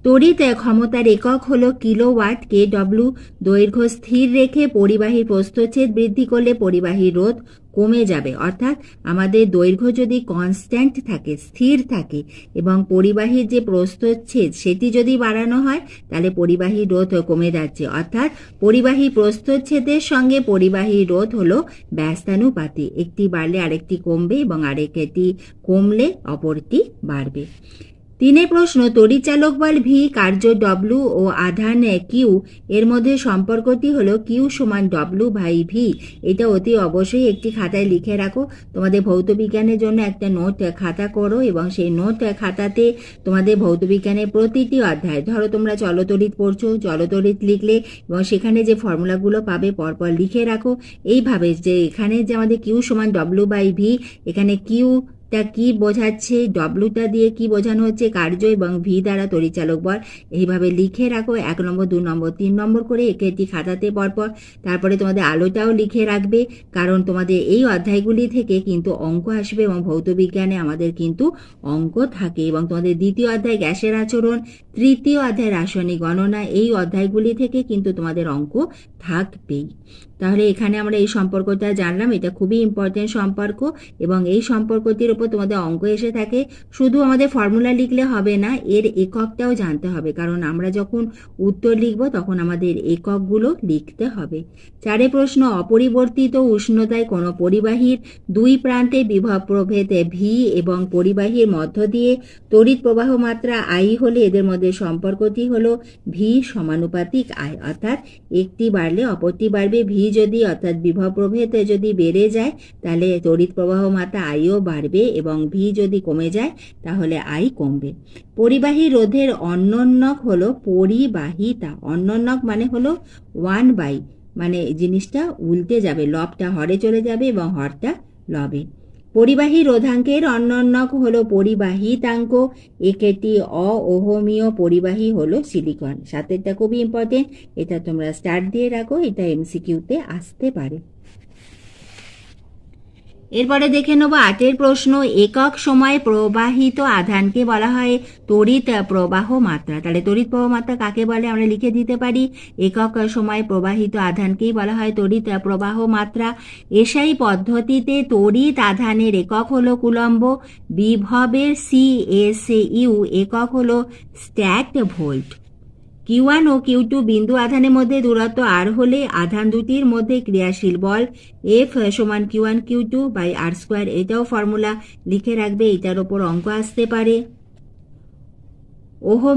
তড়িৎ ক্ষমতার একক হলো কিলোওয়াট। কেডব্লিউ। দৈর্ঘ্য স্থির রেখে পরিবাহীর প্রস্থচ্ছেদ বৃদ্ধি করলে পরিবাহীর রোধ কমে যাবে। অর্থাৎ আমাদের দৈর্ঘ্য যদি কনস্ট্যান্ট থাকে, স্থির থাকে, এবং পরিবাহীর যে প্রস্থচ্ছেদ সেটি যদি বাড়ানো হয় তাহলে পরিবাহী রোধ কমে যাচ্ছে। অর্থাৎ পরিবাহী প্রস্থচ্ছেদের সঙ্গে পরিবাহী রোধ হলো ব্যস্তানুপাতি, একটি বাড়লে আরেকটি কমবে এবং আরেকটি কমলে অপরটি বাড়বে। 3 প্রশ্ন, তড়িৎচালক বল ভি, কার্য ডব্লু ও আধান কিউ এর মধ্যে সম্পর্কটি হলো কিউ সমান ডব্লু বাই ভি। এটা অতি অবশ্যই একটি খাতায় লিখে রাখো। তোমাদের ভৌতবিজ্ঞানের জন্য একটা নোট খাতা করো এবং সেই নোট খাতাতে তোমাদের ভৌতবিজ্ঞানের প্রতিটি অধ্যায়, ধরো তোমরা চলতড়িৎ পড়ছো, চলতড়িৎ লিখলে এবং সেখানে যে ফর্মুলাগুলো পাবে পরপর লিখে রাখো। এইভাবে যে এখানে যে আমাদের কিউ সমান ডব্লু বাই ভি, এখানে কিউ টা কি বোঝাচ্ছে, ডব্লুটা দিয়ে কি বোঝানো হচ্ছে, কার্য, এবং ভি দ্বারা তড়িৎচালক বল। এইভাবে লিখে রাখো 1 নম্বর, 2 নম্বর, 3 নম্বর করে একটি খাতাতে পরপর। তারপরে তোমাদের আলোটাও লিখে রাখবে, কারণ তোমাদের এই অধ্যায়গুলি থেকে কিন্তু অঙ্ক আসবে এবং ভৌতবিজ্ঞানে আমাদের কিন্তু অঙ্ক থাকে। এবং তোমাদের দ্বিতীয় অধ্যায় গ্যাসের আচরণ, তৃতীয় অধ্যায় রাসায়নিক গণনা, এই অধ্যায়গুলি থেকে কিন্তু তোমাদের অঙ্ক থাকবেই। তাহলে এখানে আমরা এই সম্পর্কটা জানলাম, এটা খুবই ইম্পর্টেন্ট সম্পর্ক এবং এই সম্পর্কটির উপর তোমাদের অঙ্ক এসে থাকে। শুধু আমাদের ফর্মুলা লিখলে হবে না, এর এককটাও জানতে হবে, কারণ আমরা যখন উত্তর লিখব তখন আমাদের এককগুলো লিখতে হবে। 4 প্রশ্ন, অপরিবর্তিত উষ্ণতায় কোনো পরিবাহীর দুই প্রান্তে বিভব প্রভেদ ভি এবং পরিবাহীর মধ্য দিয়ে তড়িৎ প্রবাহ মাত্রা আই হলে এদের মধ্যে সম্পর্কটি হলো ভি সমানুপাতিক আই। অর্থাৎ একটি বাড়লে অপরটি বাড়বে। ভি যদি অর্থাৎ বিভব প্রভেদ যদি বেড়ে যায় তাহলে তড়িৎ প্রবাহ মাত্রা আইও বাড়বে এবং ভি যদি কমে যায় তাহলে আই কমবে। পরিবাহী রোধের অন্যন্যক হলো পরিবাহিতা। অন্যন্যক মানে হলো 1/, মানে জিনিসটা উল্টে যাবে, লবটা হরে চলে যাবে এবং হরটা লবে। পরিবাহী রোধাঙ্কের অন্যন্যক হলো পরিবাহিতাঙ্ক। একটি অওহমীয় পরিবাহী হলো সিলিকন। সাথেটা খুবই ইম্পর্টেন্ট, এটা তোমরা স্টার্ট দিয়ে রাখো, এটা এমসিকিউতে আসতে পারে। এরপরে দেখে নেব 8 প্রশ্ন, একক সময়ে প্রবাহিত আধানকে বলা হয় তড়িৎ প্রবাহ মাত্রা। তাহলে তড়িৎ প্রবাহ মাত্রা কাকে বলে আমরা লিখে দিতে পারি, একক সময়ে প্রবাহিত আধানকেই বলা হয় তড়িৎ প্রবাহ মাত্রা। এসআই পদ্ধতিতে তড়িৎ আধানের একক হলো কুলম্ব। বিভবের সিএসইউ একক হলো স্ট্যাট ভোল্ট। Q1 ও Q2 বিন্দু আধানের মধ্যে দূরত্ব r হলে আধান দুটির মধ্যে ক্রিয়াশীল বল F সমান Q1 Q2 বাই r²। এটাও ফর্মুলা লিখে রাখবে, এটার ওপর অঙ্ক আসতে পারে। ওহম